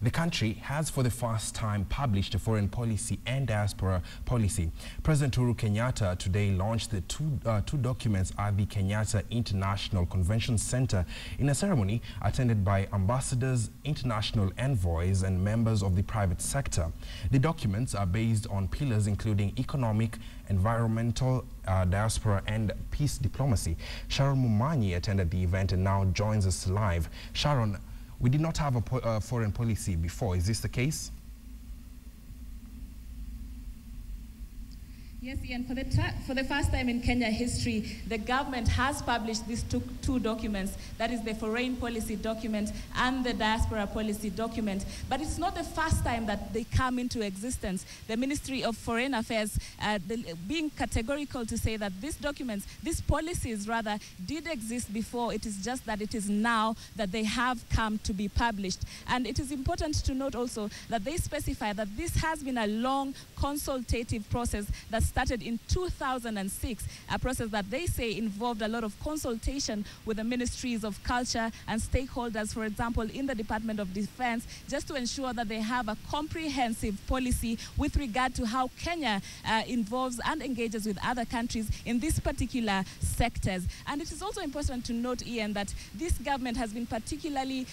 The country has for the first time published a foreign policy and diaspora policy. President Uhuru Kenyatta today launched the two documents at the Kenyatta International Conference Centre in a ceremony attended by ambassadors, international envoys and members of the private sector. The documents are based on pillars including economic, environmental, diaspora and peace diplomacy. Sharon Mumanyi attended the event and now joins us live. Sharon, we did not have a foreign policy before. Is this the case? Yes, Ian, for the first time in Kenya history, the government has published these two documents, that is the foreign policy document and the diaspora policy document. But it's not the first time that they come into existence. The Ministry of Foreign Affairs being categorical to say that these documents, these policies rather, did exist before. It is just that it is now that they have come to be published. And it is important to note also that they specify that this has been a long consultative process that started in 2006, a process that they say involved a lot of consultation with the ministries of culture and stakeholders, for example, in the Department of Defense, just to ensure that they have a comprehensive policy with regard to how Kenya involves and engages with other countries in these particular sectors. And it is also important to note, Ian, that this government has been particularly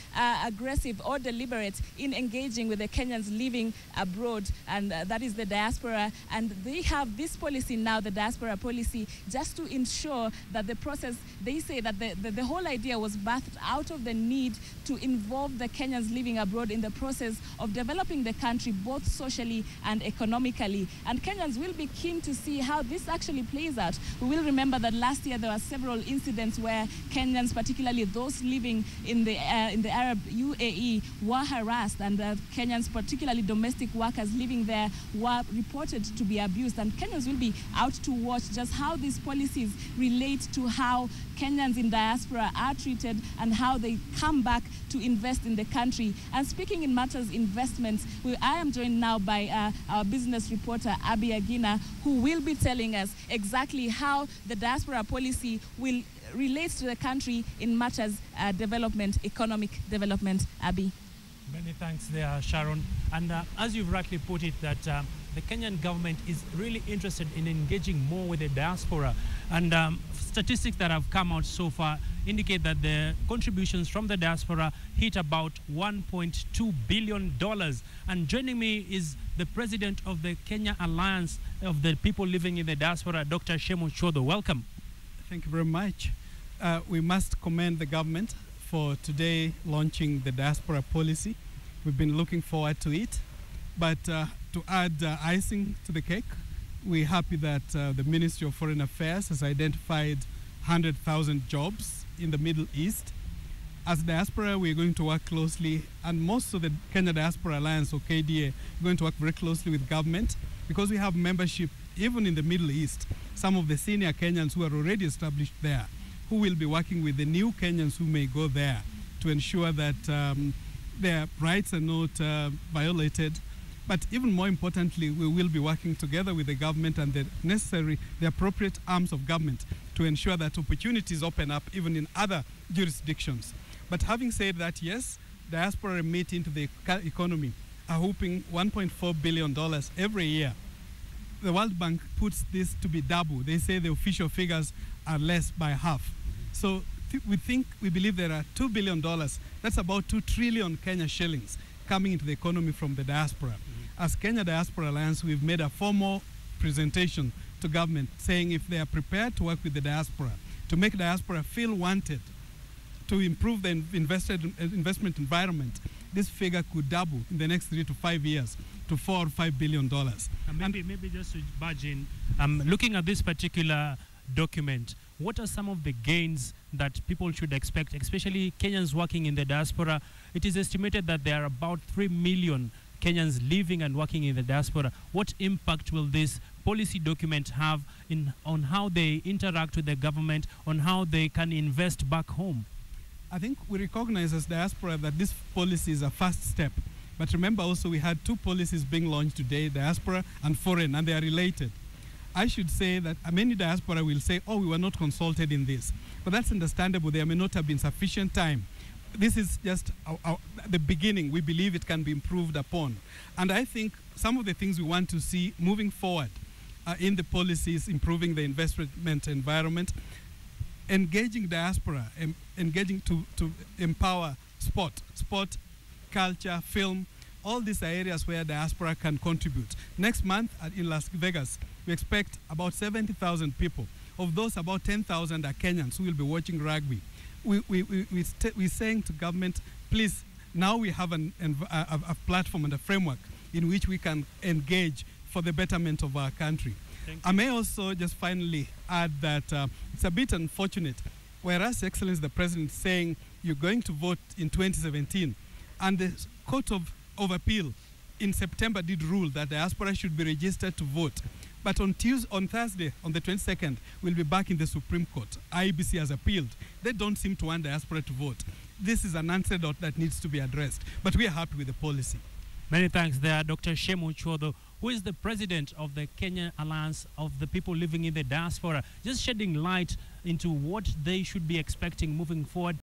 aggressive or deliberate in engaging with the Kenyans living abroad, and that is the diaspora. And they have this policy now, the diaspora policy, just to ensure that the process, they say that the whole idea was birthed out of the need to involve the Kenyans living abroad in the process of developing the country both socially and economically. And Kenyans will be keen to see how this actually plays out. We will remember that last year there were several incidents where Kenyans, particularly those living in the Arab UAE, were harassed, and Kenyans, particularly domestic workers living there, were reported to be abused. And Kenyans will be out to watch just how these policies relate to how Kenyans in diaspora are treated and how they come back to invest in the country. And speaking in matters investments, I am joined now by our business reporter, Abby Agina, who will be telling us exactly how the diaspora policy will relate to the country in matters development, economic development. Abby. Many thanks there, Sharon. And as you've rightly put it, that the Kenyan government is really interested in engaging more with the diaspora. And statistics that have come out so far indicate that the contributions from the diaspora hit about $1.2 billion. And joining me is the president of the Kenya Alliance of the People Living in the Diaspora, Dr. Shemo Chodho. Welcome. Thank you very much. We must commend the government for today launching the diaspora policy. We've been looking forward to it. But to add icing to the cake, we're happy that the Ministry of Foreign Affairs has identified 100,000 jobs in the Middle East. As diaspora, we're going to work closely, and most of the Kenya Diaspora Alliance, or KDA, are going to work very closely with government because we have membership even in the Middle East. Some of the senior Kenyans who are already established there, who will be working with the new Kenyans who may go there to ensure that their rights are not violated. But even more importantly, we will be working together with the government and the appropriate arms of government to ensure that opportunities open up even in other jurisdictions. But having said that, yes, diaspora remit into the economy are hoping $1.4 billion every year. The World Bank puts this to be double. They say the official figures are less by half. So we believe there are $2 billion. That's about 2 trillion Kenya shillings coming into the economy from the diaspora. As Kenya Diaspora Alliance, we've made a formal presentation to government saying if they are prepared to work with the diaspora, to make diaspora feel wanted, to improve the investment environment, this figure could double in the next 3 to 5 years to $4 or $5 billion. Maybe just to barge in, looking at this particular document, what are some of the gains that people should expect, especially Kenyans working in the diaspora? It is estimated that there are about 3 million Kenyans living and working in the diaspora. What impact will this policy document have on how they interact with the government, on how they can invest back home? I think we recognize as diaspora that this policy is a first step. But remember also we had 2 policies being launched today, diaspora and foreign, and they are related. I should say that many diaspora will say, oh, we were not consulted in this. But that's understandable. There may not have been sufficient time. this is just the beginning. We believe it can be improved upon. And I think some of the things we want to see moving forward in the policies, improving the investment environment, engaging diaspora, engaging to empower sport, culture, film. All these are areas where diaspora can contribute. Next month in Las Vegas, we expect about 70,000 people. Of those, about 10,000 are Kenyans who will be watching rugby. We're saying to government, please, now we have a platform and a framework in which we can engage for the betterment of our country. I may also just finally add that it's a bit unfortunate, whereas Excellency the President is saying you're going to vote in 2017, and the Court of Appeal in September did rule that diaspora should be registered to vote. But on Thursday, on the 22nd, we'll be back in the Supreme Court. IEBC has appealed. They don't seem to want diaspora to vote. This is an antidote that needs to be addressed. But we are happy with the policy. Many thanks there, Dr. Shemu Chodo, who is the president of the Kenyan Alliance of the People Living in the Diaspora, just shedding light into what they should be expecting moving forward.